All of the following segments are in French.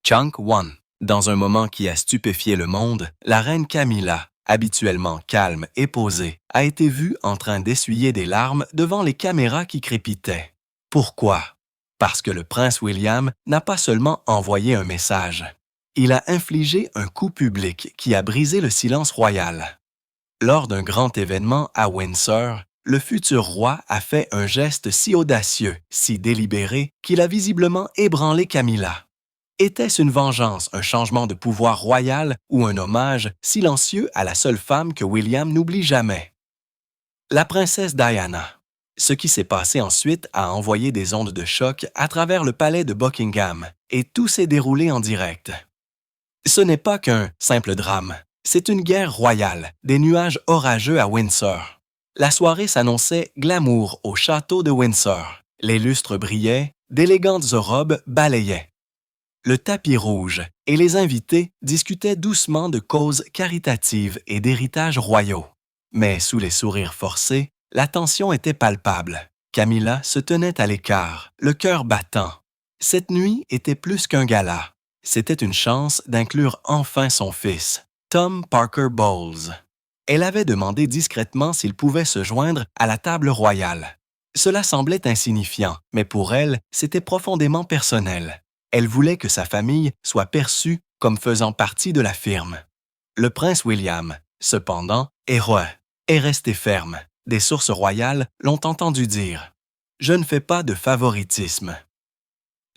Chunk 1. Dans un moment qui a stupéfié le monde, la reine Camilla, habituellement calme et posée, a été vue en train d'essuyer des larmes devant les caméras qui crépitaient. Pourquoi? Parce que le prince William n'a pas seulement envoyé un message. Il a infligé un coup public qui a brisé le silence royal. Lors d'un grand événement à Windsor, le futur roi a fait un geste si audacieux, si délibéré, qu'il a visiblement ébranlé Camilla. Était-ce une vengeance, un changement de pouvoir royal ou un hommage silencieux à la seule femme que William n'oublie jamais? La princesse Diana. Ce qui s'est passé ensuite a envoyé des ondes de choc à travers le palais de Buckingham et tout s'est déroulé en direct. Ce n'est pas qu'un simple drame, c'est une guerre royale, des nuages orageux à Windsor. La soirée s'annonçait glamour au château de Windsor. Les lustres brillaient, d'élégantes robes balayaient. Le tapis rouge et les invités discutaient doucement de causes caritatives et d'héritages royaux. Mais sous les sourires forcés, la tension était palpable. Camilla se tenait à l'écart, le cœur battant. Cette nuit était plus qu'un gala. C'était une chance d'inclure enfin son fils, Tom Parker Bowles. Elle avait demandé discrètement s'il pouvait se joindre à la table royale. Cela semblait insignifiant, mais pour elle, c'était profondément personnel. Elle voulait que sa famille soit perçue comme faisant partie de la firme. Le prince William, cependant, est resté ferme. Des sources royales l'ont entendu dire « Je ne fais pas de favoritisme ».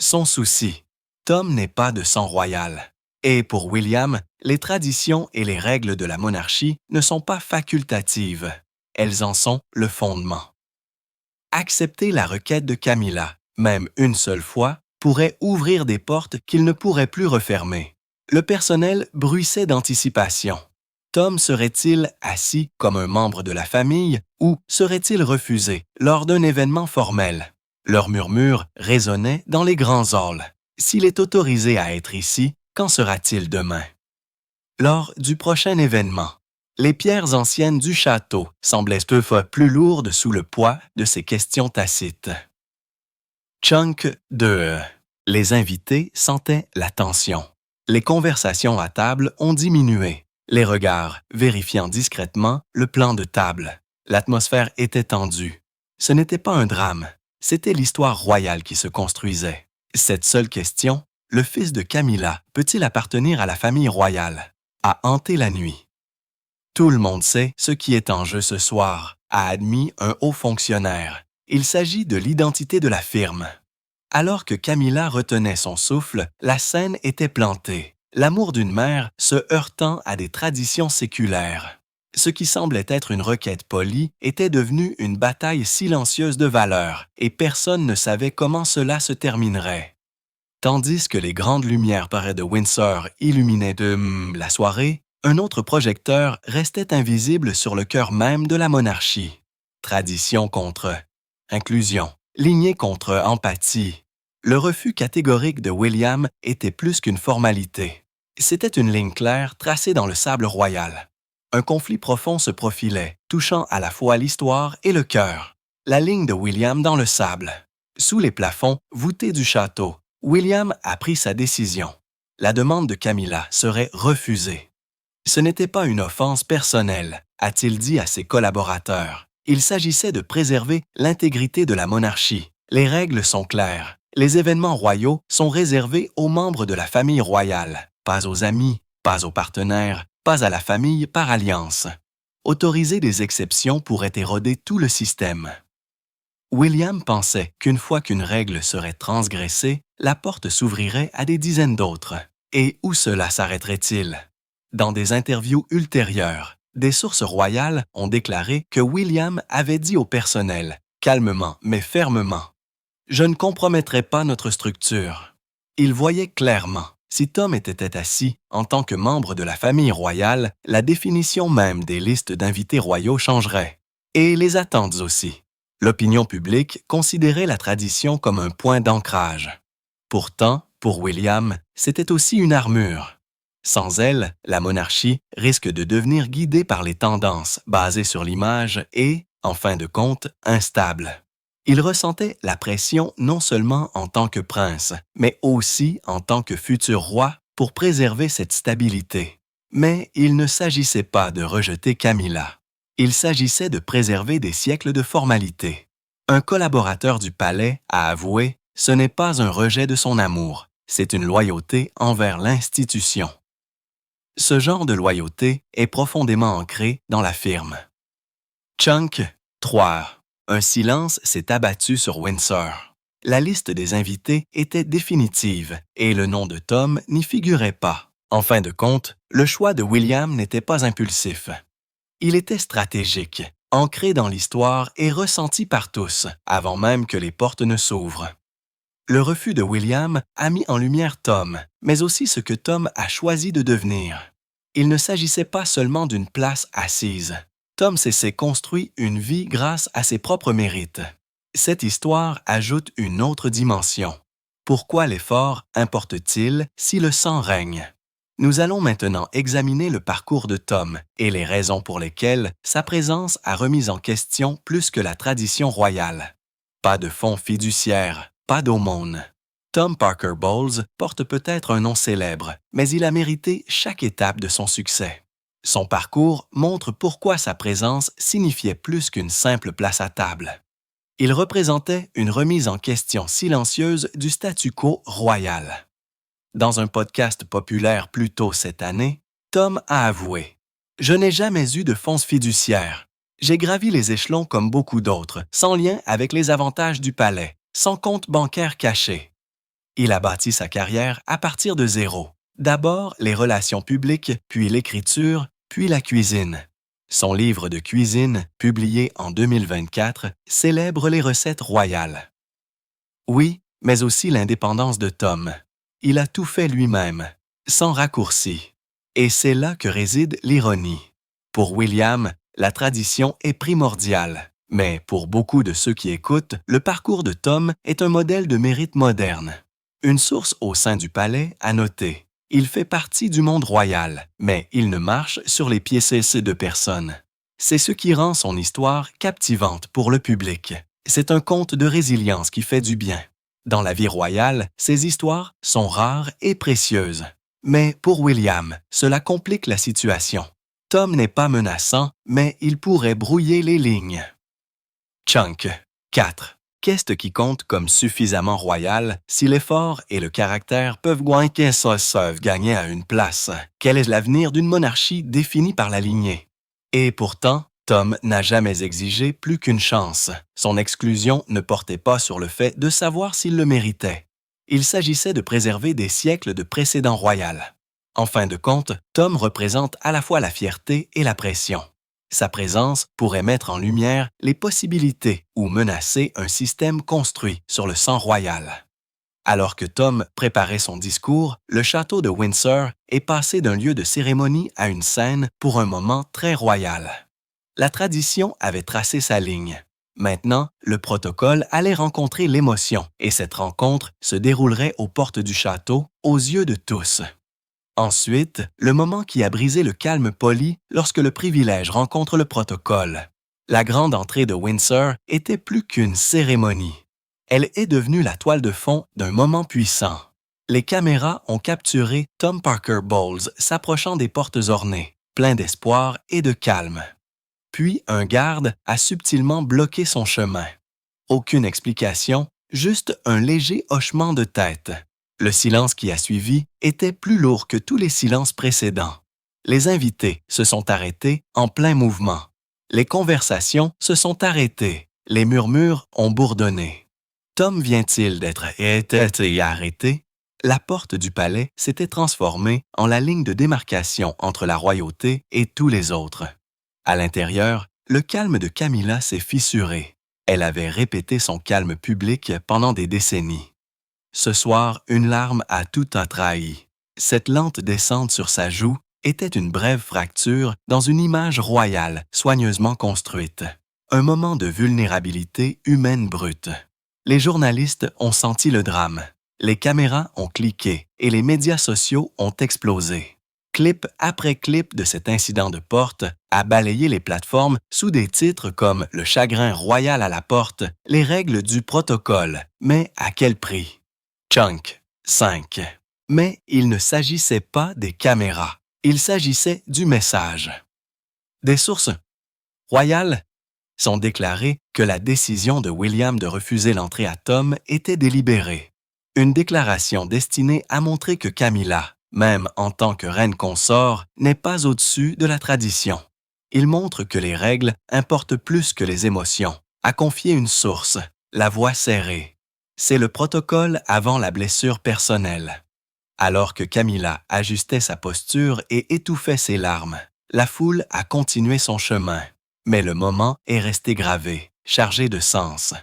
Son souci, Tom n'est pas de sang royal. Et pour William, les traditions et les règles de la monarchie ne sont pas facultatives. Elles en sont le fondement. Accepter la requête de Camilla, même une seule fois, pourrait ouvrir des portes qu'il ne pourrait plus refermer. Le personnel bruissait d'anticipation. Tom serait-il assis comme un membre de la famille ou serait-il refusé lors d'un événement formel? Leurs murmures résonnaient dans les grands halls. S'il est autorisé à être ici, qu'en sera-t-il demain? Lors du prochain événement, les pierres anciennes du château semblaient toutefois plus lourdes sous le poids de ces questions tacites. Chunk 2. Les invités sentaient la tension. Les conversations à table ont diminué. Les regards vérifiant discrètement le plan de table. L'atmosphère était tendue. Ce n'était pas un drame, c'était l'histoire royale qui se construisait. Cette seule question, le fils de Camilla peut-il appartenir à la famille royale, a hanté la nuit. Tout le monde sait ce qui est en jeu ce soir, a admis un haut fonctionnaire. Il s'agit de l'identité de la firme. Alors que Camilla retenait son souffle, la scène était plantée. L'amour d'une mère se heurtant à des traditions séculaires. Ce qui semblait être une requête polie était devenu une bataille silencieuse de valeurs, et personne ne savait comment cela se terminerait. Tandis que les grandes lumières près de Windsor illuminaient la soirée, un autre projecteur restait invisible sur le cœur même de la monarchie. Tradition contre inclusion, lignée contre empathie. Le refus catégorique de William était plus qu'une formalité. C'était une ligne claire tracée dans le sable royal. Un conflit profond se profilait, touchant à la fois l'histoire et le cœur. La ligne de William dans le sable. Sous les plafonds voûtés du château, William a pris sa décision. La demande de Camilla serait refusée. Ce n'était pas une offense personnelle, a-t-il dit à ses collaborateurs. Il s'agissait de préserver l'intégrité de la monarchie. Les règles sont claires. Les événements royaux sont réservés aux membres de la famille royale, pas aux amis, pas aux partenaires, pas à la famille par alliance. Autoriser des exceptions pourrait éroder tout le système. William pensait qu'une fois qu'une règle serait transgressée, la porte s'ouvrirait à des dizaines d'autres. Et où cela s'arrêterait-il? Dans des interviews ultérieures, des sources royales ont déclaré que William avait dit au personnel, calmement mais fermement, « Je ne compromettrai pas notre structure ». Il voyait clairement, si Tom était assis en tant que membre de la famille royale, la définition même des listes d'invités royaux changerait. Et les attentes aussi. L'opinion publique considérait la tradition comme un point d'ancrage. Pourtant, pour William, c'était aussi une armure. Sans elle, la monarchie risque de devenir guidée par les tendances basées sur l'image et, en fin de compte, instable. Il ressentait la pression non seulement en tant que prince, mais aussi en tant que futur roi pour préserver cette stabilité. Mais il ne s'agissait pas de rejeter Camilla. Il s'agissait de préserver des siècles de formalités. Un collaborateur du palais a avoué « Ce n'est pas un rejet de son amour, c'est une loyauté envers l'institution. » Ce genre de loyauté est profondément ancré dans la firme. Chunk 3. Un silence s'est abattu sur Windsor. La liste des invités était définitive et le nom de Tom n'y figurait pas. En fin de compte, le choix de William n'était pas impulsif. Il était stratégique, ancré dans l'histoire et ressenti par tous, avant même que les portes ne s'ouvrent. Le refus de William a mis en lumière Tom, mais aussi ce que Tom a choisi de devenir. Il ne s'agissait pas seulement d'une place assise. Tom s'est construit une vie grâce à ses propres mérites. Cette histoire ajoute une autre dimension. Pourquoi l'effort importe-t-il si le sang règne? Nous allons maintenant examiner le parcours de Tom et les raisons pour lesquelles sa présence a remis en question plus que la tradition royale. Pas de fonds fiduciaires, pas d'aumône. Tom Parker Bowles porte peut-être un nom célèbre, mais il a mérité chaque étape de son succès. Son parcours montre pourquoi sa présence signifiait plus qu'une simple place à table. Il représentait une remise en question silencieuse du statu quo royal. Dans un podcast populaire plus tôt cette année, Tom a avoué « Je n'ai jamais eu de fonds fiduciaires. J'ai gravi les échelons comme beaucoup d'autres, sans lien avec les avantages du palais, sans compte bancaire caché. » Il a bâti sa carrière à partir de zéro. D'abord les relations publiques, puis l'écriture, puis la cuisine. Son livre de cuisine, publié en 2024, célèbre les recettes royales. Oui, mais aussi l'indépendance de Tom. Il a tout fait lui-même, sans raccourci. Et c'est là que réside l'ironie. Pour William, la tradition est primordiale. Mais pour beaucoup de ceux qui écoutent, le parcours de Tom est un modèle de mérite moderne. Une source au sein du palais a noté « Il fait partie du monde royal, mais il ne marche sur les pieds cessés de personne. » C'est ce qui rend son histoire captivante pour le public. C'est un conte de résilience qui fait du bien. Dans la vie royale, ces histoires sont rares et précieuses. Mais pour William, cela complique la situation. Tom n'est pas menaçant, mais il pourrait brouiller les lignes. Chunk 4. Qu'est-ce qui compte comme suffisamment royal si l'effort et le caractère peuvent gagner à une place? Quel est l'avenir d'une monarchie définie par la lignée? Et pourtant, Tom n'a jamais exigé plus qu'une chance. Son exclusion ne portait pas sur le fait de savoir s'il le méritait. Il s'agissait de préserver des siècles de précédent royal. En fin de compte, Tom représente à la fois la fierté et la pression. Sa présence pourrait mettre en lumière les possibilités ou menacer un système construit sur le sang royal. Alors que Tom préparait son discours, le château de Windsor est passé d'un lieu de cérémonie à une scène pour un moment très royal. La tradition avait tracé sa ligne. Maintenant, le protocole allait rencontrer l'émotion et cette rencontre se déroulerait aux portes du château, aux yeux de tous. Ensuite, le moment qui a brisé le calme poli lorsque le privilège rencontre le protocole. La grande entrée de Windsor était plus qu'une cérémonie. Elle est devenue la toile de fond d'un moment puissant. Les caméras ont capturé Tom Parker Bowles s'approchant des portes ornées, plein d'espoir et de calme. Puis un garde a subtilement bloqué son chemin. Aucune explication, juste un léger hochement de tête. Le silence qui a suivi était plus lourd que tous les silences précédents. Les invités se sont arrêtés en plein mouvement. Les conversations se sont arrêtées. Les murmures ont bourdonné. Tom vient-il d'être arrêté? La porte du palais s'était transformée en la ligne de démarcation entre la royauté et tous les autres. À l'intérieur, le calme de Camilla s'est fissuré. Elle avait répété son calme public pendant des décennies. Ce soir, une larme a tout trahi. Cette lente descente sur sa joue était une brève fracture dans une image royale soigneusement construite. Un moment de vulnérabilité humaine brute. Les journalistes ont senti le drame. Les caméras ont cliqué et les médias sociaux ont explosé. clip après clip de cet incident de porte a balayé les plateformes sous des titres comme « Le chagrin royal à la porte »,« Les règles du protocole », mais à quel prix? Chunk, 5. Mais il ne s'agissait pas des caméras, il s'agissait du message. Des sources royales sont déclarées que la décision de William de refuser l'entrée à Tom était délibérée. Une déclaration destinée à montrer que Camilla, même en tant que reine consort, n'est pas au-dessus de la tradition. Il montre que les règles importent plus que les émotions, a confié une source, la voix serrée. C'est le protocole avant la blessure personnelle. Alors que Camilla ajustait sa posture et étouffait ses larmes, la foule a continué son chemin. Mais le moment est resté gravé, chargé de sens.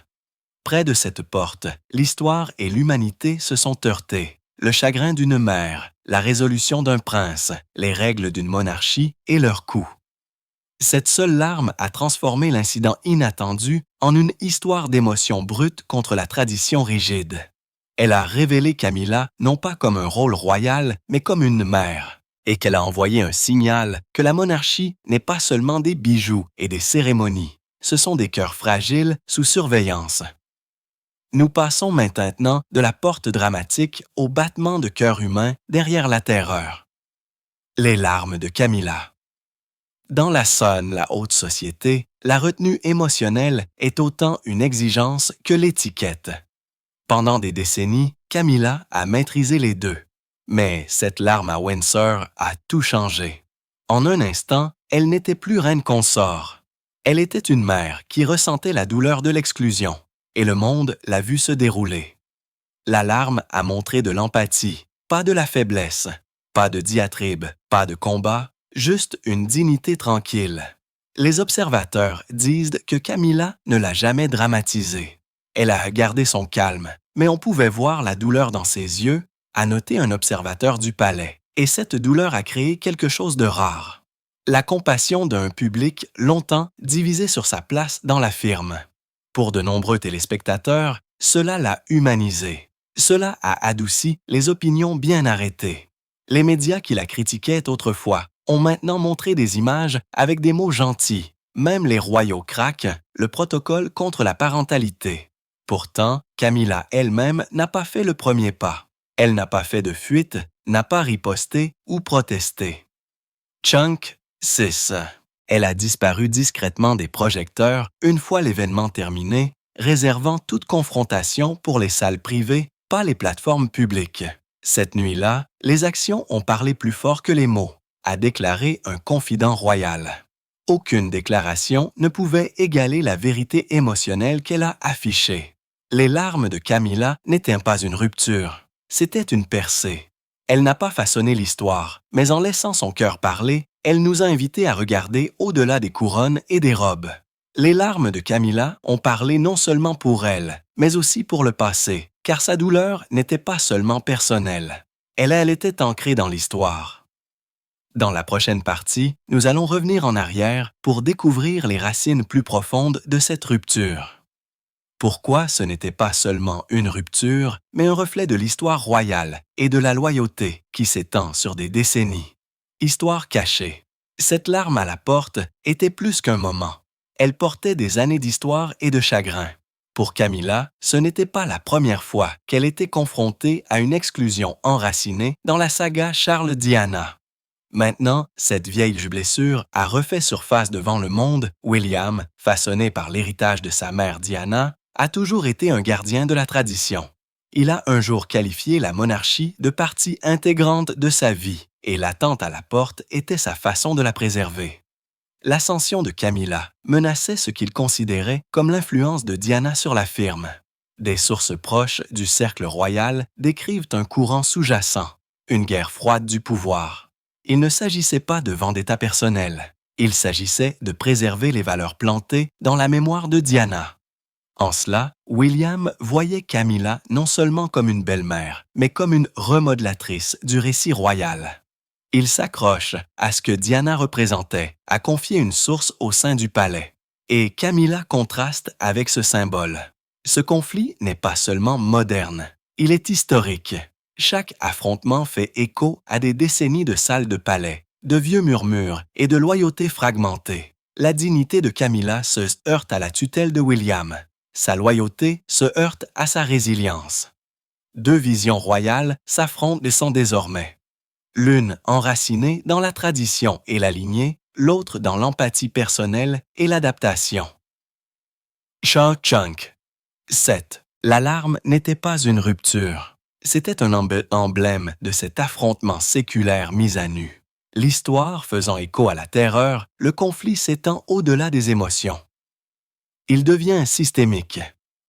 Près de cette porte, l'histoire et l'humanité se sont heurtées. Le chagrin d'une mère, la résolution d'un prince, les règles d'une monarchie et leur coût. Cette seule larme a transformé l'incident inattendu en une histoire d'émotions brutes contre la tradition rigide. Elle a révélé Camilla non pas comme un rôle royal, mais comme une mère, et qu'elle a envoyé un signal que la monarchie n'est pas seulement des bijoux et des cérémonies, ce sont des cœurs fragiles sous surveillance. Nous passons maintenant de la porte dramatique au battement de cœur humain derrière la terreur. Les larmes de Camilla. Dans la sonne, la haute société, la retenue émotionnelle est autant une exigence que l'étiquette. Pendant des décennies, Camilla a maîtrisé les deux. Mais cette larme à Windsor a tout changé. En un instant, elle n'était plus reine consort. Elle était une mère qui ressentait la douleur de l'exclusion, et le monde l'a vue se dérouler. La larme a montré de l'empathie, pas de la faiblesse, pas de diatribe, pas de combat, juste une dignité tranquille. Les observateurs disent que Camilla ne l'a jamais dramatisé. Elle a gardé son calme, mais on pouvait voir la douleur dans ses yeux, a noté un observateur du palais, et cette douleur a créé quelque chose de rare. La compassion d'un public longtemps divisé sur sa place dans la firme. Pour de nombreux téléspectateurs, cela l'a humanisé. Cela a adouci les opinions bien arrêtées. Les médias qui la critiquaient autrefois ont maintenant montré des images avec des mots gentils. Même les royaux craquent, le protocole contre la parentalité. Pourtant, Camilla elle-même n'a pas fait le premier pas. Elle n'a pas fait de fuite, n'a pas riposté ou protesté. Chunk, 6. Elle a disparu discrètement des projecteurs une fois l'événement terminé, réservant toute confrontation pour les salles privées, pas les plateformes publiques. Cette nuit-là, les actions ont parlé plus fort que les mots, a déclaré un confident royal. Aucune déclaration ne pouvait égaler la vérité émotionnelle qu'elle a affichée. Les larmes de Camilla n'étaient pas une rupture, c'était une percée. Elle n'a pas façonné l'histoire, mais en laissant son cœur parler, elle nous a invités à regarder au-delà des couronnes et des robes. Les larmes de Camilla ont parlé non seulement pour elle, mais aussi pour le passé, car sa douleur n'était pas seulement personnelle. Elle était ancrée dans l'histoire. Dans la prochaine partie, nous allons revenir en arrière pour découvrir les racines plus profondes de cette rupture. Pourquoi ce n'était pas seulement une rupture, mais un reflet de l'histoire royale et de la loyauté qui s'étend sur des décennies. Histoire cachée. Cette larme à la porte était plus qu'un moment. Elle portait des années d'histoire et de chagrin. Pour Camilla, ce n'était pas la première fois qu'elle était confrontée à une exclusion enracinée dans la saga Charles-Diana. Maintenant, cette vieille blessure a refait surface devant le monde. William, façonné par l'héritage de sa mère Diana, a toujours été un gardien de la tradition. Il a un jour qualifié la monarchie de partie intégrante de sa vie, et l'attente à la porte était sa façon de la préserver. L'ascension de Camilla menaçait ce qu'il considérait comme l'influence de Diana sur la firme. Des sources proches du cercle royal décrivent un courant sous-jacent, une guerre froide du pouvoir. Il ne s'agissait pas de vendetta personnelle, il s'agissait de préserver les valeurs plantées dans la mémoire de Diana. En cela, William voyait Camilla non seulement comme une belle-mère, mais comme une remodelatrice du récit royal. Il s'accroche à ce que Diana représentait, a confié une source au sein du palais. Et Camilla contraste avec ce symbole. Ce conflit n'est pas seulement moderne, il est historique. Chaque affrontement fait écho à des décennies de salles de palais, de vieux murmures et de loyauté fragmentée. La dignité de Camilla se heurte à la tutelle de William. Sa loyauté se heurte à sa résilience. Deux visions royales s'affrontent et sont désormais. L'une enracinée dans la tradition et la lignée, l'autre dans l'empathie personnelle et l'adaptation. Shawshank 7. L'alarme n'était pas une rupture. C'était un emblème de cet affrontement séculaire mis à nu. L'histoire faisant écho à la terreur, le conflit s'étend au-delà des émotions. Il devient systémique.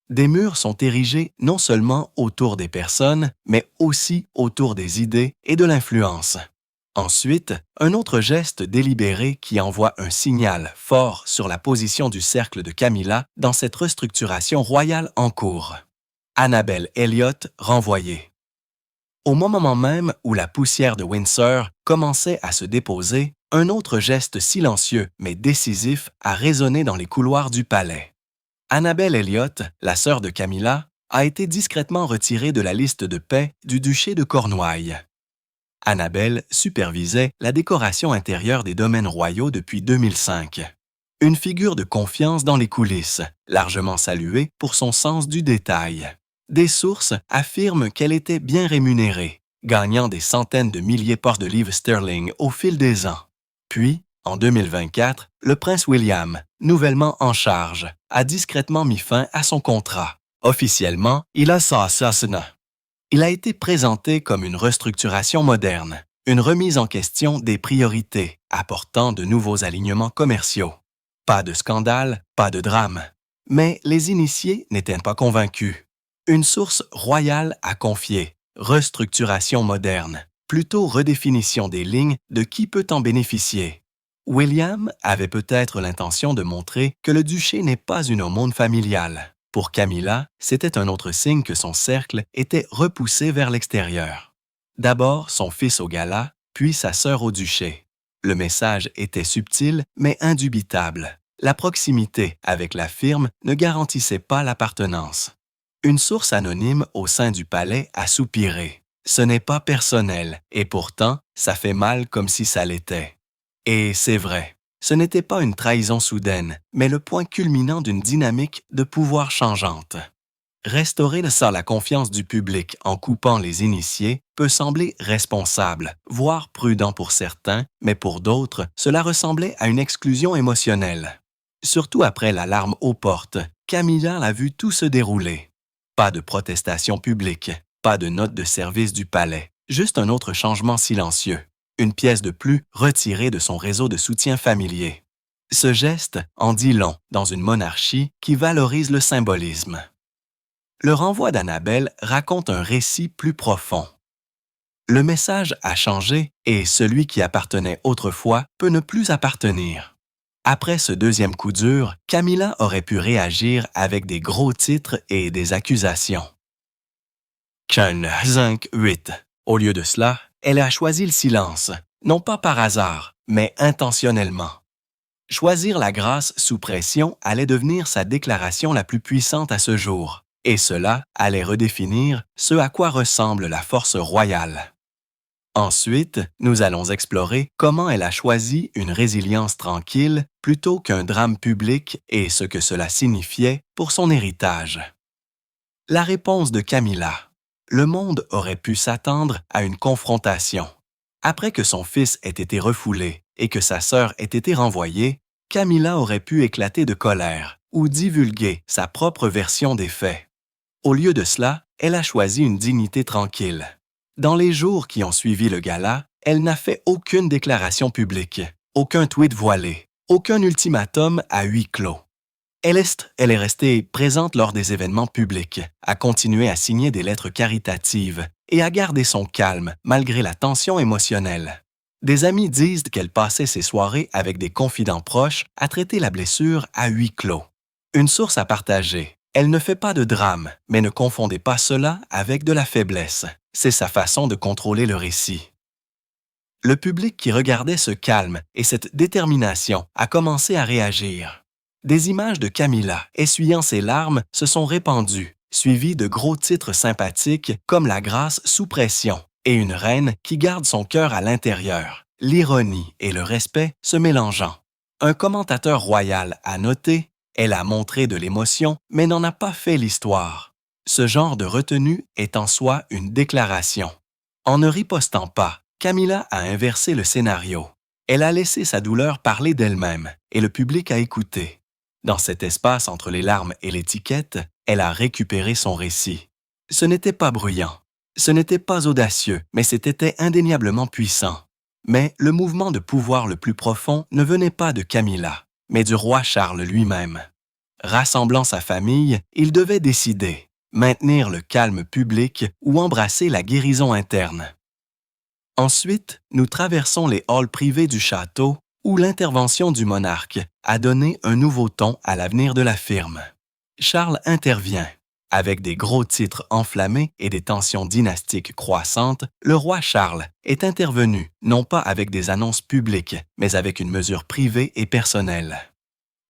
Des murs sont érigés non seulement autour des personnes, mais aussi autour des idées et de l'influence. Ensuite, un autre geste délibéré qui envoie un signal fort sur la position du cercle de Camilla dans cette restructuration royale en cours. Annabel Elliot renvoyée. Au moment même où la poussière de Windsor commençait à se déposer, un autre geste silencieux mais décisif a résonné dans les couloirs du palais. Annabel Elliot, la sœur de Camilla, a été discrètement retirée de la liste de paix du duché de Cornouailles. Annabel supervisait la décoration intérieure des domaines royaux depuis 2005. Une figure de confiance dans les coulisses, largement saluée pour son sens du détail. Des sources affirment qu'elle était bien rémunérée, gagnant des centaines de milliers de livres sterling au fil des ans. Puis, en 2024, le prince William, nouvellement en charge, a discrètement mis fin à son contrat. Officiellement, il a assassiné. Il a été présenté comme une restructuration moderne, une remise en question des priorités, apportant de nouveaux alignements commerciaux. Pas de scandale, pas de drame. Mais les initiés n'étaient pas convaincus. Une source royale a confié « restructuration moderne », plutôt redéfinition des lignes de qui peut en bénéficier. William avait peut-être l'intention de montrer que le duché n'est pas une aumône familiale. Pour Camilla, c'était un autre signe que son cercle était repoussé vers l'extérieur. D'abord son fils au gala, puis sa sœur au duché. Le message était subtil mais indubitable. La proximité avec la firme ne garantissait pas l'appartenance. Une source anonyme au sein du palais a soupiré. Ce n'est pas personnel, et pourtant, ça fait mal comme si ça l'était. Et c'est vrai, ce n'était pas une trahison soudaine, mais le point culminant d'une dynamique de pouvoir changeante. Restaurer la confiance du public en coupant les initiés peut sembler responsable, voire prudent pour certains, mais pour d'autres, cela ressemblait à une exclusion émotionnelle. Surtout après l'alarme aux portes, Camilla a vu tout se dérouler. Pas de protestation publique, pas de note de service du palais, juste un autre changement silencieux. Une pièce de plus retirée de son réseau de soutien familier. Ce geste en dit long dans une monarchie qui valorise le symbolisme. Le renvoi d'Annabel raconte un récit plus profond. Le message a changé et celui qui appartenait autrefois peut ne plus appartenir. Après ce deuxième coup dur, Camilla aurait pu réagir avec des gros titres et des accusations. 5-8. Au lieu de cela, elle a choisi le silence, non pas par hasard, mais intentionnellement. Choisir la grâce sous pression allait devenir sa déclaration la plus puissante à ce jour, et cela allait redéfinir ce à quoi ressemble la force royale. Ensuite, nous allons explorer comment elle a choisi une résilience tranquille plutôt qu'un drame public et ce que cela signifiait pour son héritage. La réponse de Camilla. Le monde aurait pu s'attendre à une confrontation. Après que son fils ait été refoulé et que sa sœur ait été renvoyée, Camilla aurait pu éclater de colère ou divulguer sa propre version des faits. Au lieu de cela, elle a choisi une dignité tranquille. Dans les jours qui ont suivi le gala, elle n'a fait aucune déclaration publique, aucun tweet voilé, aucun ultimatum à huis clos. Elle est restée présente lors des événements publics, a continué à signer des lettres caritatives et à garder son calme malgré la tension émotionnelle. Des amis disent qu'elle passait ses soirées avec des confidents proches à traiter la blessure à huis clos. Une source a partagé. Elle ne fait pas de drame, mais ne confondez pas cela avec de la faiblesse. C'est sa façon de contrôler le récit. Le public qui regardait ce calme et cette détermination a commencé à réagir. Des images de Camilla essuyant ses larmes se sont répandues, suivi de gros titres sympathiques comme la grâce sous pression et une reine qui garde son cœur à l'intérieur, l'ironie et le respect se mélangeant. Un commentateur royal a noté « Elle a montré de l'émotion, mais n'en a pas fait l'histoire. » Ce genre de retenue est en soi une déclaration. En ne ripostant pas, Camilla a inversé le scénario. Elle a laissé sa douleur parler d'elle-même et le public a écouté. Dans cet espace entre les larmes et l'étiquette, elle a récupéré son récit. Ce n'était pas bruyant, ce n'était pas audacieux, mais c'était indéniablement puissant. Mais le mouvement de pouvoir le plus profond ne venait pas de Camilla, mais du roi Charles lui-même. Rassemblant sa famille, il devait décider, maintenir le calme public ou embrasser la guérison interne. Ensuite, nous traversons les halls privés du château où l'intervention du monarque a donné un nouveau ton à l'avenir de la firme. Charles intervient. Avec des gros titres enflammés et des tensions dynastiques croissantes, le roi Charles est intervenu non pas avec des annonces publiques, mais avec une mesure privée et personnelle.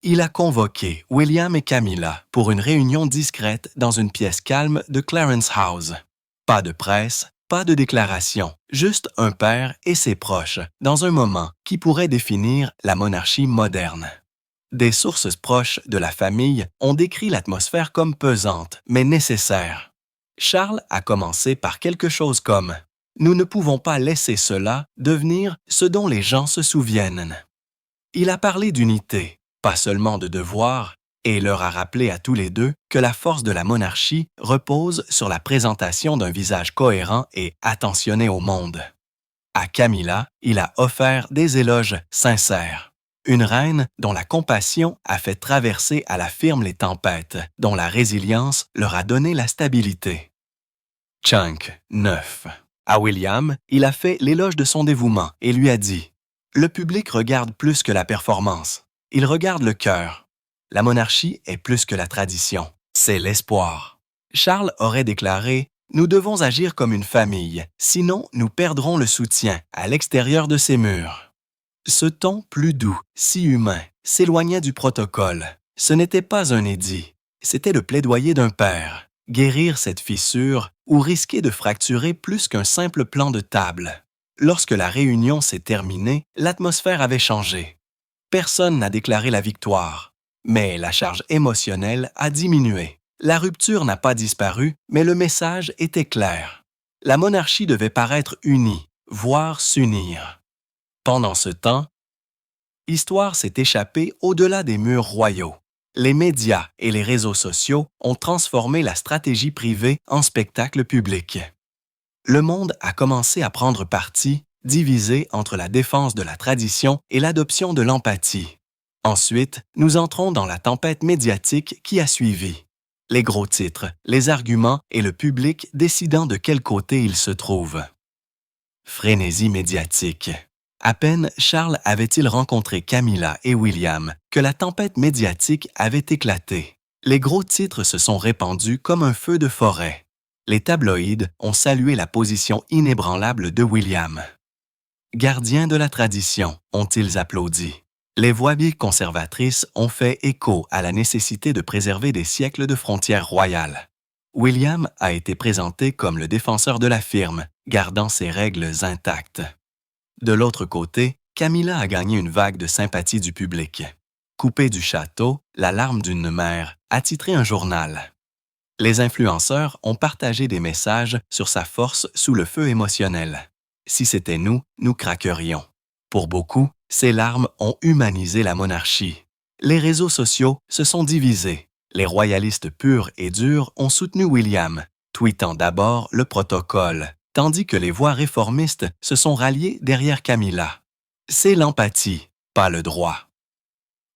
Il a convoqué William et Camilla pour une réunion discrète dans une pièce calme de Clarence House. Pas de presse, pas de déclaration, juste un père et ses proches, dans un moment qui pourrait définir la monarchie moderne. Des sources proches de la famille ont décrit l'atmosphère comme pesante, mais nécessaire. Charles a commencé par quelque chose comme « Nous ne pouvons pas laisser cela devenir ce dont les gens se souviennent ». Il a parlé d'unité, pas seulement de devoir, et leur a rappelé à tous les deux que la force de la monarchie repose sur la présentation d'un visage cohérent et attentionné au monde. À Camilla, il a offert des éloges sincères. Une reine dont la compassion a fait traverser à la firme les tempêtes, dont la résilience leur a donné la stabilité. Chunk, 9. À William, il a fait l'éloge de son dévouement et lui a dit « Le public regarde plus que la performance. Il regarde le cœur. La monarchie est plus que la tradition. C'est l'espoir. » Charles aurait déclaré « Nous devons agir comme une famille, sinon nous perdrons le soutien à l'extérieur de ces murs. » Ce ton plus doux, si humain, s'éloignait du protocole. Ce n'était pas un édit, c'était le plaidoyer d'un père. Guérir cette fissure ou risquer de fracturer plus qu'un simple plan de table. Lorsque la réunion s'est terminée, l'atmosphère avait changé. Personne n'a déclaré la victoire, mais la charge émotionnelle a diminué. La rupture n'a pas disparu, mais le message était clair. La monarchie devait paraître unie, voire s'unir. Pendant ce temps, l'histoire s'est échappée au-delà des murs royaux. Les médias et les réseaux sociaux ont transformé la stratégie privée en spectacle public. Le monde a commencé à prendre parti, divisé entre la défense de la tradition et l'adoption de l'empathie. Ensuite, nous entrons dans la tempête médiatique qui a suivi. Les gros titres, les arguments et le public décidant de quel côté il se trouve. Frénésie médiatique. À peine Charles avait-il rencontré Camilla et William que la tempête médiatique avait éclaté. Les gros titres se sont répandus comme un feu de forêt. Les tabloïds ont salué la position inébranlable de William. Gardiens de la tradition, ont-ils applaudi. Les voix conservatrices ont fait écho à la nécessité de préserver des siècles de frontières royales. William a été présenté comme le défenseur de la firme, gardant ses règles intactes. De l'autre côté, Camilla a gagné une vague de sympathie du public. Coupée du château, la larme d'une mère a titré un journal. Les influenceurs ont partagé des messages sur sa force sous le feu émotionnel. Si c'était nous, nous craquerions. Pour beaucoup, ces larmes ont humanisé la monarchie. Les réseaux sociaux se sont divisés. Les royalistes purs et durs ont soutenu William, tweetant d'abord le protocole, tandis que les voix réformistes se sont ralliées derrière Camilla. C'est l'empathie, pas le droit.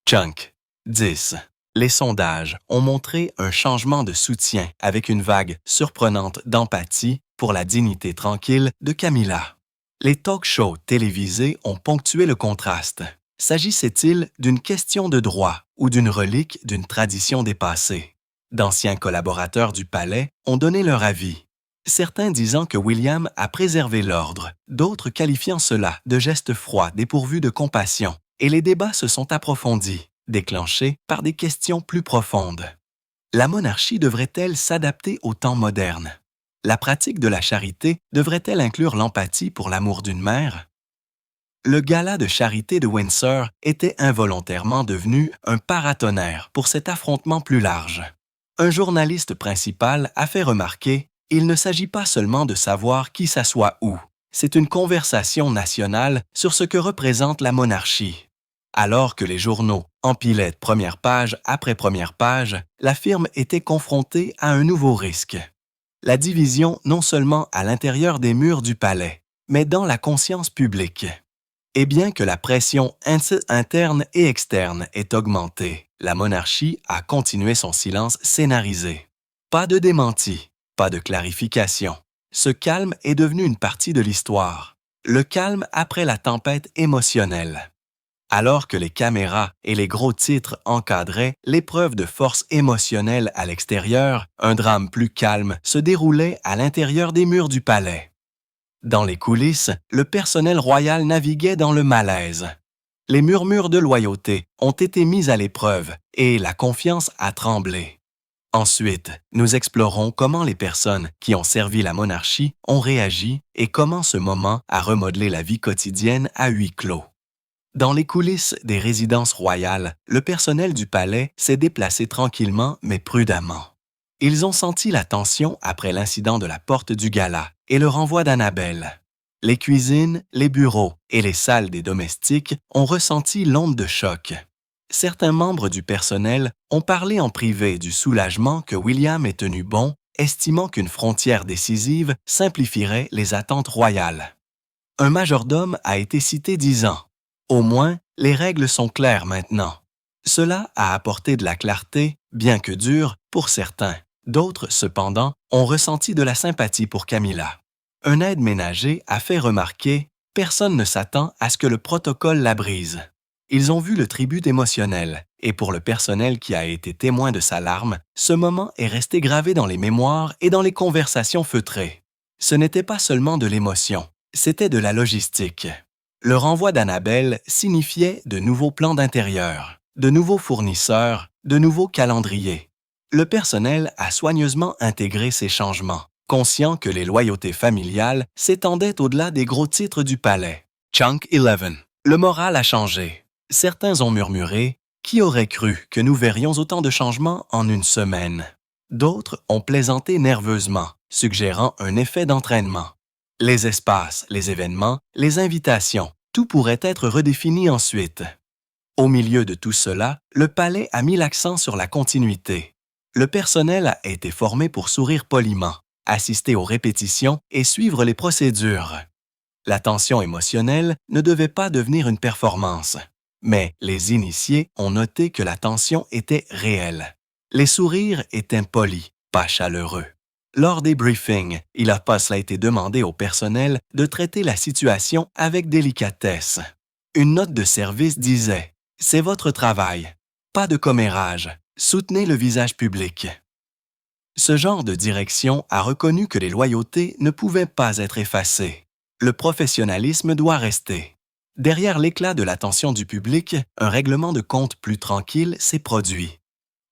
Chunk, 10. Les sondages ont montré un changement de soutien avec une vague surprenante d'empathie pour la dignité tranquille de Camilla. Les talk-shows télévisés ont ponctué le contraste. S'agissait-il d'une question de droit ou d'une relique d'une tradition dépassée? D'anciens collaborateurs du palais ont donné leur avis. Certains disant que William a préservé l'ordre, d'autres qualifiant cela de geste froid dépourvu de compassion, et les débats se sont approfondis, déclenchés par des questions plus profondes. La monarchie devrait-elle s'adapter aux temps modernes? La pratique de la charité devrait-elle inclure l'empathie pour l'amour d'une mère? Le gala de charité de Windsor était involontairement devenu un paratonnerre pour cet affrontement plus large. Un journaliste principal a fait remarquer « Il ne s'agit pas seulement de savoir qui s'assoit où, c'est une conversation nationale sur ce que représente la monarchie. » Alors que les journaux empilaient première page après première page, la firme était confrontée à un nouveau risque. La division non seulement à l'intérieur des murs du palais, mais dans la conscience publique. Et bien que la pression interne et externe ait augmenté, la monarchie a continué son silence scénarisé. Pas de démenti, pas de clarification. Ce calme est devenu une partie de l'histoire. Le calme après la tempête émotionnelle. Alors que les caméras et les gros titres encadraient l'épreuve de force émotionnelle à l'extérieur, un drame plus calme se déroulait à l'intérieur des murs du palais. Dans les coulisses, le personnel royal naviguait dans le malaise. Les murmures de loyauté ont été mis à l'épreuve et la confiance a tremblé. Ensuite, nous explorons comment les personnes qui ont servi la monarchie ont réagi et comment ce moment a remodelé la vie quotidienne à huis clos. Dans les coulisses des résidences royales, le personnel du palais s'est déplacé tranquillement mais prudemment. Ils ont senti la tension après l'incident de la porte du gala et le renvoi d'Annabelle. Les cuisines, les bureaux et les salles des domestiques ont ressenti l'onde de choc. Certains membres du personnel ont parlé en privé du soulagement que William ait tenu bon, estimant qu'une frontière décisive simplifierait les attentes royales. Un majordome a été cité disant « Au moins, les règles sont claires maintenant ». Cela a apporté de la clarté, bien que dure, pour certains. D'autres, cependant, ont ressenti de la sympathie pour Camilla. Un aide-ménager a fait remarquer « Personne ne s'attend à ce que le protocole la brise ». Ils ont vu le tribut émotionnel, et pour le personnel qui a été témoin de sa larme, ce moment est resté gravé dans les mémoires et dans les conversations feutrées. Ce n'était pas seulement de l'émotion, c'était de la logistique. Le renvoi d'Annabelle signifiait de nouveaux plans d'intérieur, de nouveaux fournisseurs, de nouveaux calendriers. Le personnel a soigneusement intégré ces changements, conscient que les loyautés familiales s'étendaient au-delà des gros titres du palais. Chunk 11. Le moral a changé. Certains ont murmuré « Qui aurait cru que nous verrions autant de changements en une semaine ?» D'autres ont plaisanté nerveusement, suggérant un effet d'entraînement. Les espaces, les événements, les invitations, tout pourrait être redéfini ensuite. Au milieu de tout cela, le palais a mis l'accent sur la continuité. Le personnel a été formé pour sourire poliment, assister aux répétitions et suivre les procédures. La tension émotionnelle ne devait pas devenir une performance. Mais les initiés ont noté que la tension était réelle. Les sourires étaient polis, pas chaleureux. Lors des briefings, il n'a pas cela été demandé au personnel de traiter la situation avec délicatesse. Une note de service disait « C'est votre travail. Pas de commérage. Soutenez le visage public. » Ce genre de direction a reconnu que les loyautés ne pouvaient pas être effacées. Le professionnalisme doit rester. Derrière l'éclat de l'attention du public, un règlement de compte plus tranquille s'est produit.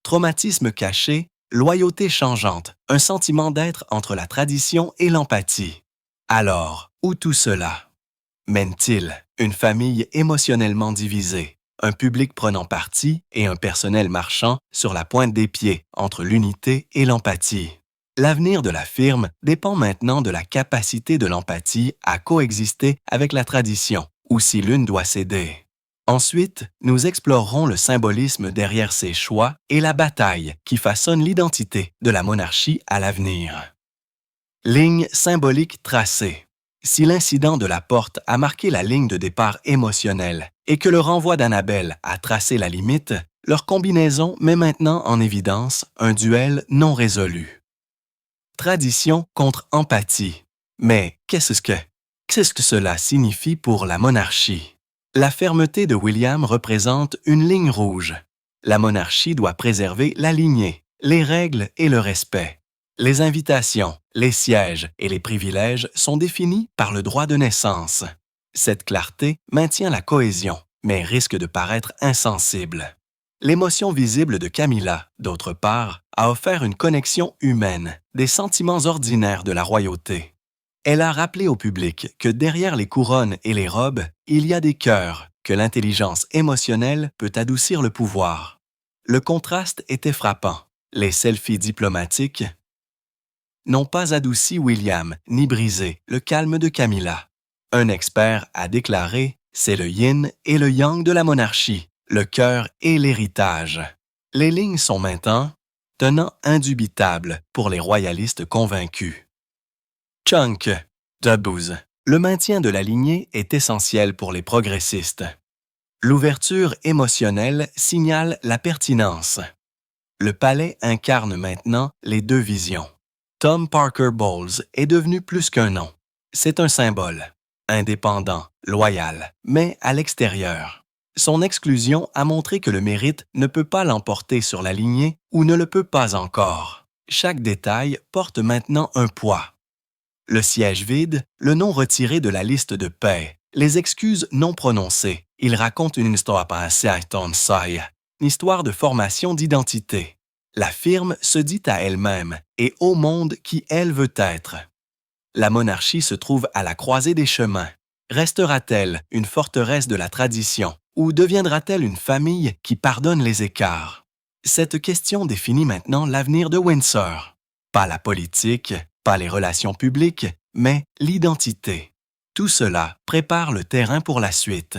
Traumatisme caché, loyauté changeante, un sentiment d'être entre la tradition et l'empathie. Alors, où tout cela mène-t-il? Une famille émotionnellement divisée, un public prenant parti et un personnel marchant sur la pointe des pieds entre l'unité et l'empathie. L'avenir de la firme dépend maintenant de la capacité de l'empathie à coexister avec la tradition, ou si l'une doit céder. Ensuite, nous explorerons le symbolisme derrière ces choix et la bataille qui façonne l'identité de la monarchie à l'avenir. Ligne symbolique tracée. Si l'incident de la porte a marqué la ligne de départ émotionnelle et que le renvoi d'Annabelle a tracé la limite, leur combinaison met maintenant en évidence un duel non résolu. Tradition contre empathie. Mais qu'est-ce que cela signifie pour la monarchie? La fermeté de William représente une ligne rouge. La monarchie doit préserver la lignée, les règles et le respect. Les invitations, les sièges et les privilèges sont définis par le droit de naissance. Cette clarté maintient la cohésion, mais risque de paraître insensible. L'émotion visible de Camilla, d'autre part, a offert une connexion humaine des sentiments ordinaires de la royauté. Elle a rappelé au public que derrière les couronnes et les robes, il y a des cœurs, que l'intelligence émotionnelle peut adoucir le pouvoir. Le contraste était frappant. Les selfies diplomatiques n'ont pas adouci William ni brisé le calme de Camilla. Un expert a déclaré « c'est le yin et le yang de la monarchie, le cœur et l'héritage ». Les lignes sont maintenant tenant indubitables pour les royalistes convaincus. Chunk, Dubuz. Le maintien de la lignée est essentiel pour les progressistes. L'ouverture émotionnelle signale la pertinence. Le palais incarne maintenant les deux visions. Tom Parker Bowles est devenu plus qu'un nom. C'est un symbole. Indépendant, loyal, mais à l'extérieur. Son exclusion a montré que le mérite ne peut pas l'emporter sur la lignée ou ne le peut pas encore. Chaque détail porte maintenant un poids. Le siège vide, le nom retiré de la liste de paix, les excuses non prononcées. Il raconte une histoire passée à Tonsai, une histoire de formation d'identité. La firme se dit à elle-même et au monde qui elle veut être. La monarchie se trouve à la croisée des chemins. Restera-t-elle une forteresse de la tradition ou deviendra-t-elle une famille qui pardonne les écarts? Cette question définit maintenant l'avenir de Windsor. Pas la politique, pas les relations publiques, mais l'identité. Tout cela prépare le terrain pour la suite.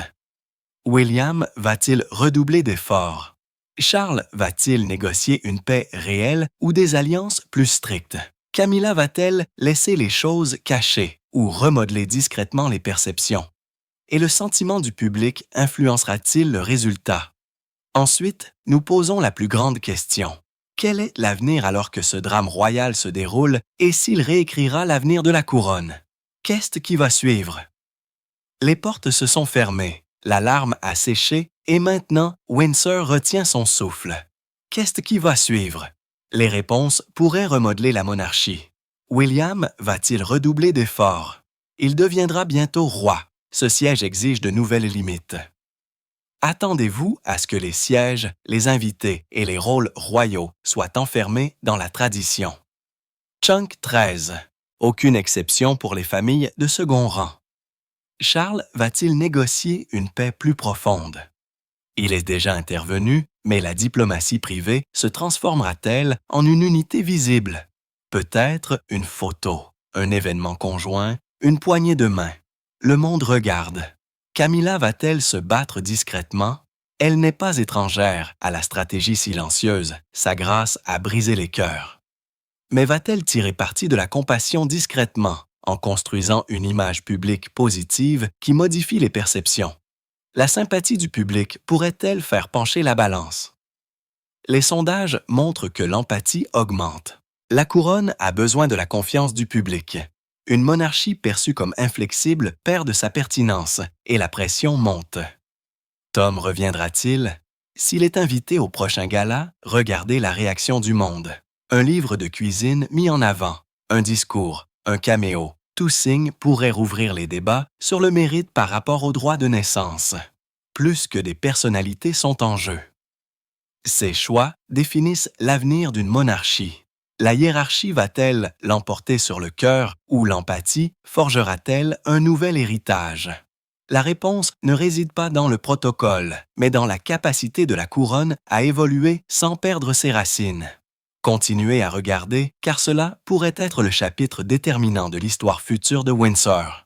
William va-t-il redoubler d'efforts? Charles va-t-il négocier une paix réelle ou des alliances plus strictes? Camilla va-t-elle laisser les choses cachées ou remodeler discrètement les perceptions? Et le sentiment du public influencera-t-il le résultat? Ensuite, nous posons la plus grande question. Quel est l'avenir alors que ce drame royal se déroule et s'il réécrira l'avenir de la couronne? Qu'est-ce qui va suivre? Les portes se sont fermées, l'alarme a séché et maintenant Windsor retient son souffle. Qu'est-ce qui va suivre? Les réponses pourraient remodeler la monarchie. William va-t-il redoubler d'efforts? Il deviendra bientôt roi. Ce siège exige de nouvelles limites. Attendez-vous à ce que les sièges, les invités et les rôles royaux soient enfermés dans la tradition. Chunk 13. Aucune exception pour les familles de second rang. Charles va-t-il négocier une paix plus profonde? Il est déjà intervenu, mais la diplomatie privée se transformera-t-elle en une unité visible? Peut-être une photo, un événement conjoint, une poignée de main. Le monde regarde. Camilla va-t-elle se battre discrètement? Elle n'est pas étrangère à la stratégie silencieuse, sa grâce a brisé les cœurs. Mais va-t-elle tirer parti de la compassion discrètement, en construisant une image publique positive qui modifie les perceptions? La sympathie du public pourrait-elle faire pencher la balance? Les sondages montrent que l'empathie augmente. La couronne a besoin de la confiance du public. Une monarchie perçue comme inflexible perd de sa pertinence et la pression monte. Tom reviendra-t-il? S'il est invité au prochain gala, regardez la réaction du monde. Un livre de cuisine mis en avant, un discours, un caméo. Tout signe pourrait rouvrir les débats sur le mérite par rapport au droit de naissance. Plus que des personnalités sont en jeu. Ces choix définissent l'avenir d'une monarchie. La hiérarchie va-t-elle l'emporter sur le cœur ou l'empathie forgera-t-elle un nouvel héritage? La réponse ne réside pas dans le protocole, mais dans la capacité de la couronne à évoluer sans perdre ses racines. Continuez à regarder, car cela pourrait être le chapitre déterminant de l'histoire future de Windsor.